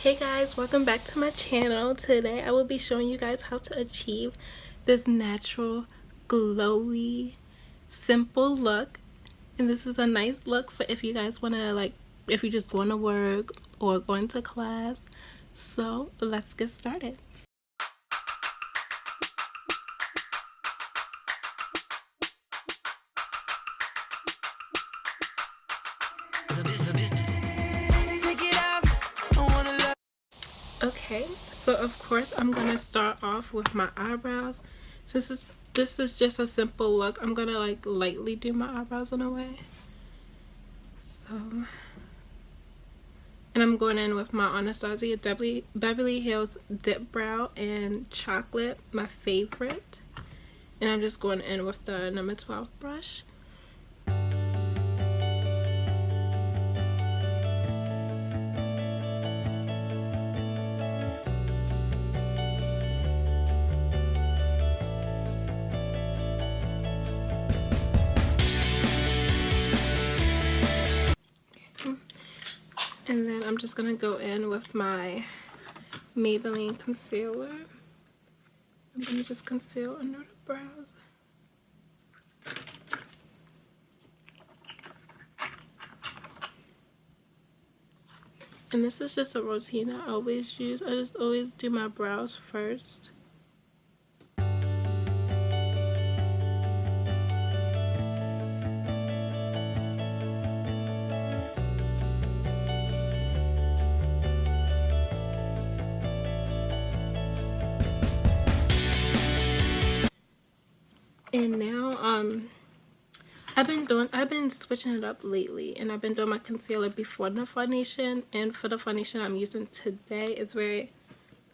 Hey guys, welcome back to my channel. Today I will be showing you guys how to achieve this natural, glowy, simple look. And this is a nice look for if you guys want to, if you're just going to work or going to class. So let's get started. Okay, so of course I'm gonna start off with my eyebrows. Since this is just a simple look, I'm gonna lightly do my eyebrows in a way. So, and I'm going in with my Anastasia Beverly Hills Dipbrow and Chocolate, my favorite. And I'm just going in with the number 12 brush. And then I'm just going to go in with my Maybelline concealer. I'm going to just conceal under the brows. And this is just a routine I always use. I just always do my brows first. And now I've been switching it up lately, and I've been doing my concealer before the foundation, and for the foundation I'm using today is very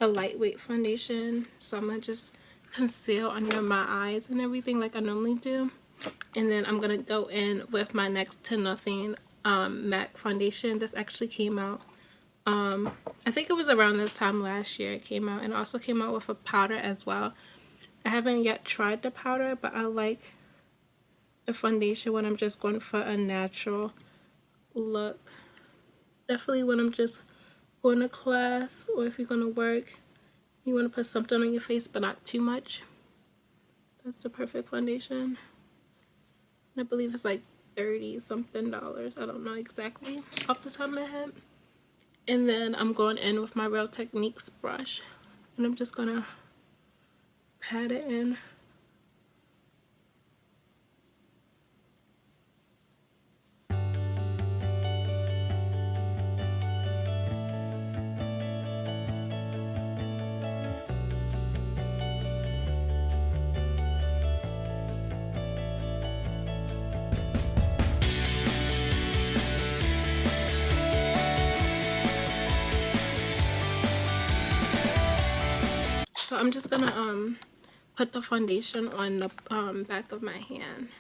a lightweight foundation, so I'm gonna just conceal under my eyes and everything like I normally do. And then I'm gonna go in with my next to nothing MAC foundation. This actually came out I think it was around this time last year it came out, and also came out with a powder as well. I haven't yet tried the powder, but I like the foundation when I'm just going for a natural look. Definitely when I'm just going to class, or if you're going to work, you want to put something on your face but not too much. That's the perfect foundation. I believe it's like $30 something. I don't know exactly off the top of my head. And then I'm going in with my Real Techniques brush, and I'm just gonna pat it in. So I'm just gonna put the foundation on the back of my hand.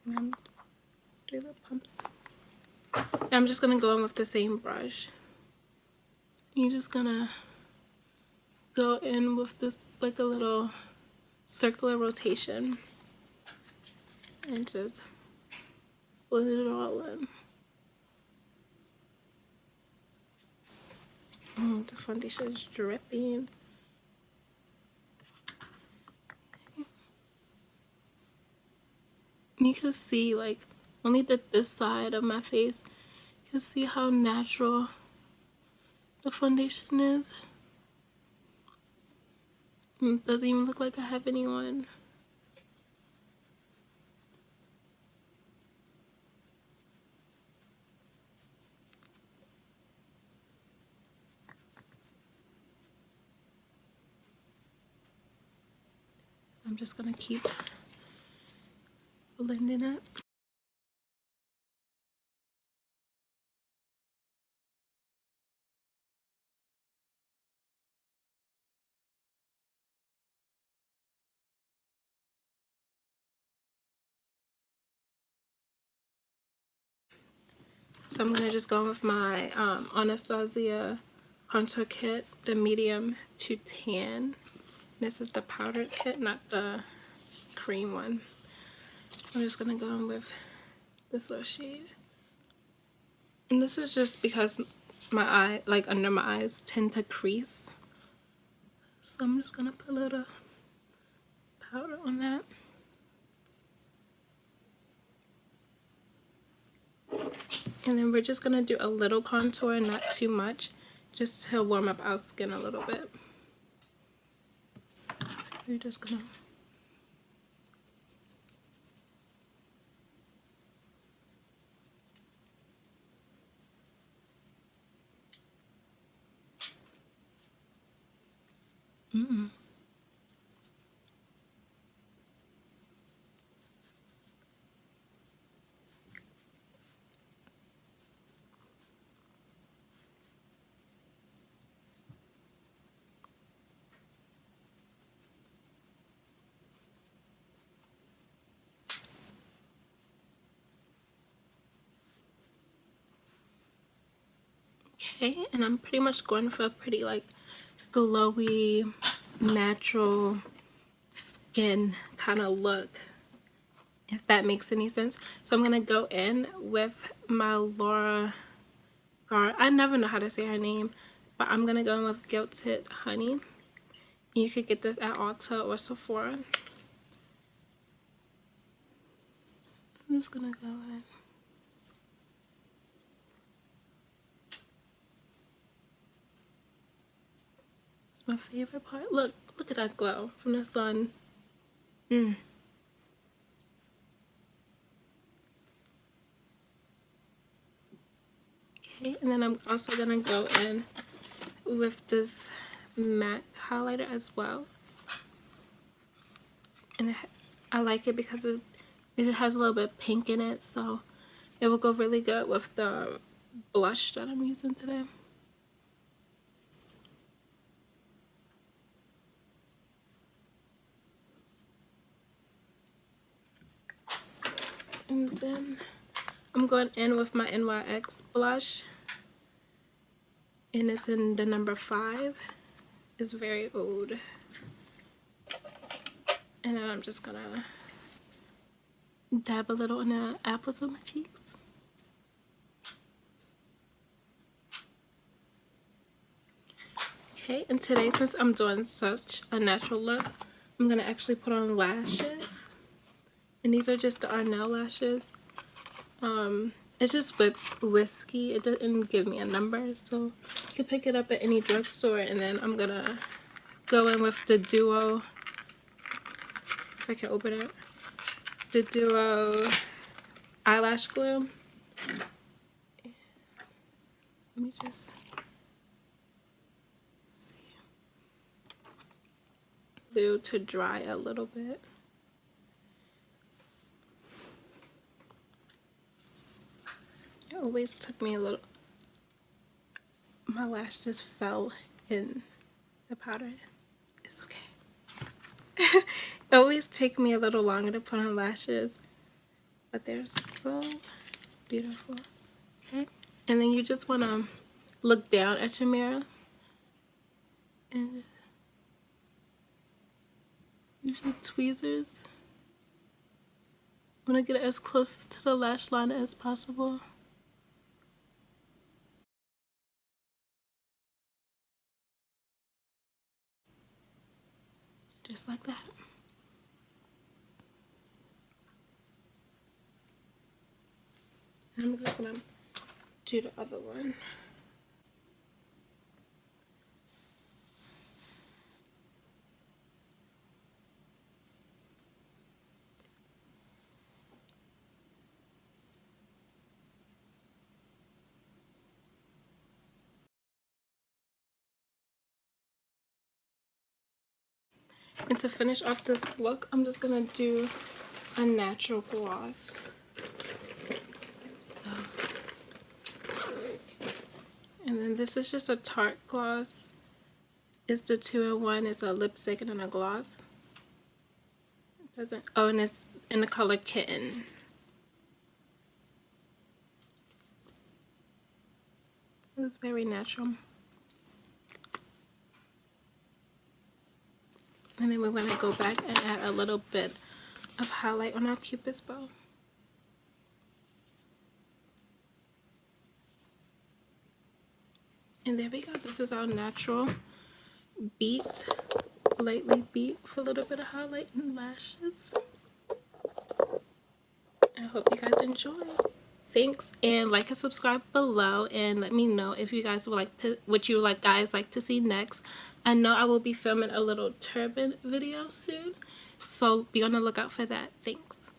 And do the pumps. And I'm just gonna go in with the same brush. You're just gonna go in with this like a little circular rotation and just blend it all in. The foundation is dripping. You can see, like, only this side of my face, you can see how natural the foundation is. It doesn't even look like I have any on. I'm just gonna keep blending it. So I'm gonna just go with my Anastasia contour kit, the medium to tan. This is the powdered kit, not the cream one. I'm just gonna go in with this little shade. And this is just because my eye, like under my eyes, tend to crease. So I'm just gonna put a little powder on that. And then we're just gonna do a little contour, not too much, just to warm up our skin a little bit. We're just gonna okay, and I'm pretty much going for a pretty like glowy, natural skin kind of look, if that makes any sense. So I'm gonna go in with my Laura Gar. I never know how to say her name, but I'm gonna go in with Gilded Honey. You could get this at Ulta or Sephora. I'm just gonna go in. It's my favorite part. Look at that glow from the sun. Okay, and then I'm also gonna go in with this MAC highlighter as well. And I like it because it has a little bit of pink in it, so it will go really good with the blush that I'm using today. And then I'm going in with my NYX blush, and it's in the number 5. It's very old. And then I'm just gonna dab a little on the apples of my cheeks. Okay, and today, since I'm doing such a natural look, I'm gonna actually put on lashes. And these are just the Ardell lashes. It's just with Whiskey. It didn't give me a number, so you can pick it up at any drugstore. And then I'm gonna go in with the Duo, if I can open it, the Duo eyelash glue. Let me just see. Glue to dry a little bit. It always took me a little, my lash just fell in the powder. It's okay. It always takes me a little longer to put on lashes, but they're so beautiful. Okay, and then you just want to look down at your mirror and use your tweezers. I want to get it as close to the lash line as possible. Just like that. I'm just gonna do the other one. And to finish off this look, I'm just gonna do a natural gloss. So, and then this is just a Tarte gloss. It's the 2-in-1. It's a lipstick and then a gloss. It doesn't. Oh, and it's in the color Kitten. It's very natural. And then we're going to go back and add a little bit of highlight on our Cupid's bow. And there we go. This is our natural beat, lightly beat with a little bit of highlight and lashes. I hope you guys enjoy. Thanks, and like and subscribe below, and let me know if you guys would like to, what you guys like to see next. I know I will be filming a little turban video soon, so be on the lookout for that. Thanks.